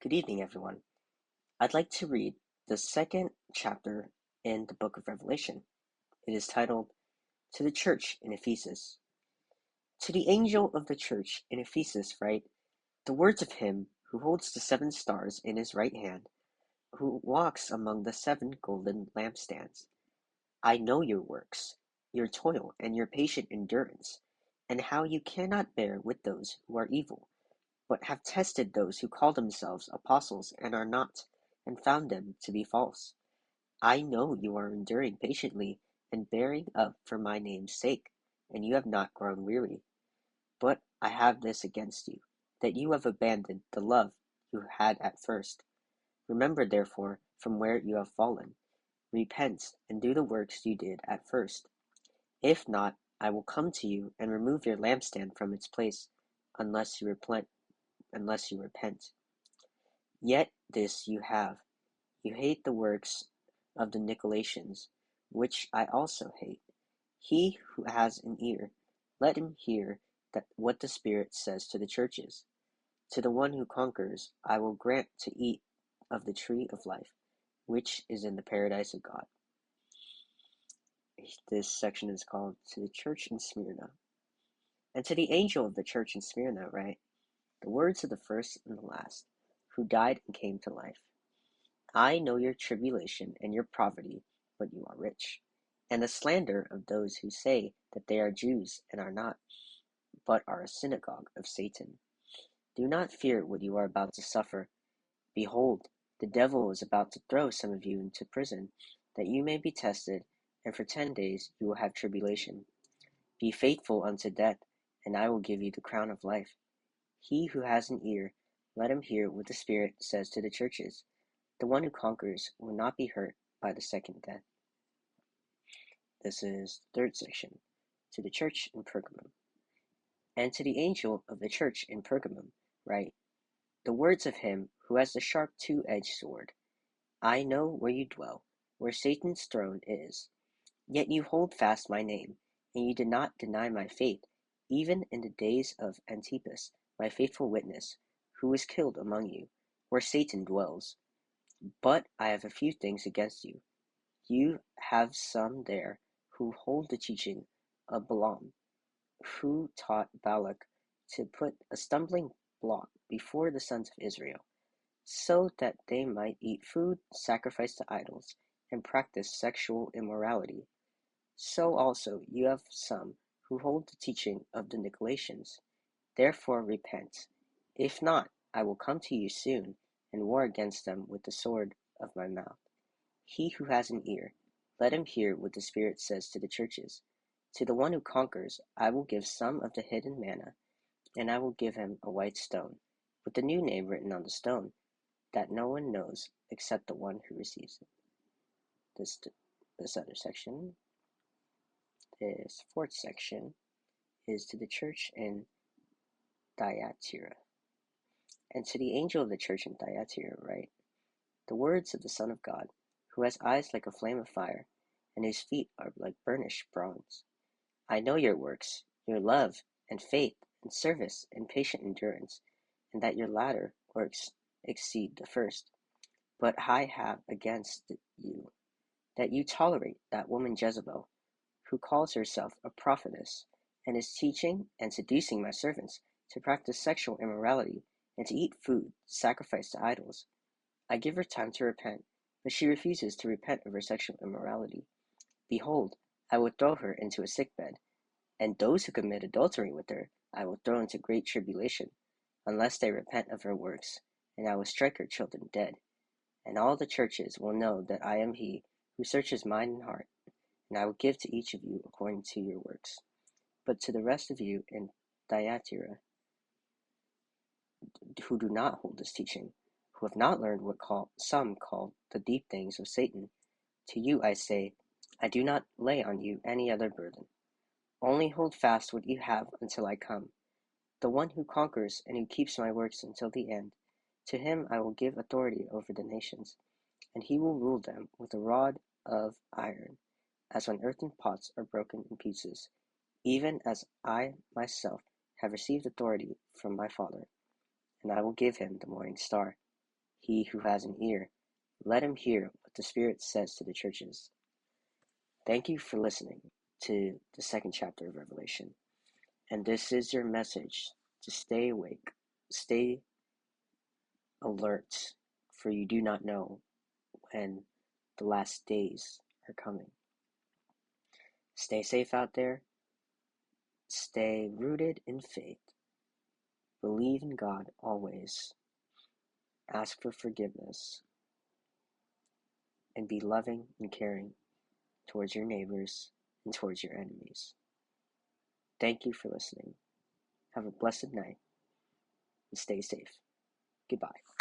Good evening, everyone. I'd like to read the second chapter in the book of Revelation. It is titled, To the Church in Ephesus. To the angel of the church in Ephesus write, the words of him who holds the 7 stars in his right hand, who walks among the 7 golden lampstands. I know your works, your toil, and your patient endurance, and how you cannot bear with those who are evil, but have tested those who call themselves apostles and are not, and found them to be false. I know you are enduring patiently and bearing up for my name's sake, and you have not grown weary. But I have this against you, that you have abandoned the love you had at first. Remember, therefore, from where you have fallen. Repent and do the works you did at first. If not, I will come to you and remove your lampstand from its place, unless you repent. Yet this you have: you hate the works of the Nicolaitans, which I also hate. He who has an ear, let him hear what the Spirit says to the churches. To the one who conquers, I will grant to eat of the tree of life, which is in the paradise of God. This section is called To the Church in Smyrna. And to the angel of the church in Smyrna write, the words of the first and the last, who died and came to life. I know your tribulation and your poverty, but you are rich, and the slander of those who say that they are Jews and are not, but are a synagogue of Satan. Do not fear what you are about to suffer. Behold, the devil is about to throw some of you into prison, that you may be tested, and for 10 days you will have tribulation. Be faithful unto death, and I will give you the crown of life. He who has an ear, let him hear what the Spirit says to the churches. The one who conquers will not be hurt by the second death. This is the third section. To the church in Pergamum. And to the angel of the church in Pergamum write, the words of him who has the sharp 2-edged sword. I know where you dwell, where Satan's throne is. Yet you hold fast my name, and you did not deny my faith, even in the days of Antipas, my faithful witness, who was killed among you, where Satan dwells. But I have a few things against you. You have some there who hold the teaching of Balaam, who taught Balak to put a stumbling block before the sons of Israel, so that they might eat food sacrificed to idols and practice sexual immorality. So also you have some who hold the teaching of the Nicolaitans. Therefore repent. If not, I will come to you soon and war against them with the sword of my mouth. He who has an ear, let him hear what the Spirit says to the churches. To the one who conquers, I will give some of the hidden manna, and I will give him a white stone, with the new name written on the stone, that no one knows except the one who receives it. This other section, this fourth section, is to the church in Thyatira. And to the angel of the church in Thyatira write, the words of the Son of God, who has eyes like a flame of fire, and whose feet are like burnished bronze. I know your works, your love, and faith, and service, and patient endurance, and that your latter works exceed the first. But I have against you that you tolerate that woman Jezebel, who calls herself a prophetess, and is teaching and seducing my servants to practice sexual immorality and to eat food sacrificed to idols. I give her time to repent, but she refuses to repent of her sexual immorality. Behold, I will throw her into a sickbed, and those who commit adultery with her I will throw into great tribulation, unless they repent of her works, and I will strike her children dead. And all the churches will know that I am he who searches mind and heart, and I will give to each of you according to your works. But to the rest of you in Thyatira, who do not hold this teaching, who have not learned what some call the deep things of Satan, to you I say, I do not lay on you any other burden. Only hold fast what you have until I come. The one who conquers and who keeps my works until the end, to him I will give authority over the nations, and he will rule them with a rod of iron, as when earthen pots are broken in pieces, even as I myself have received authority from my Father, and I will give him the morning star. He who has an ear, let him hear what the Spirit says to the churches. Thank you for listening to the second chapter of Revelation. And this is your message to stay awake, stay alert, for you do not know when the last days are coming. Stay safe out there. Stay rooted in faith. Believe in God always. Ask for forgiveness. And be loving and caring towards your neighbors and towards your enemies. Thank you for listening. Have a blessed night and stay safe. Goodbye.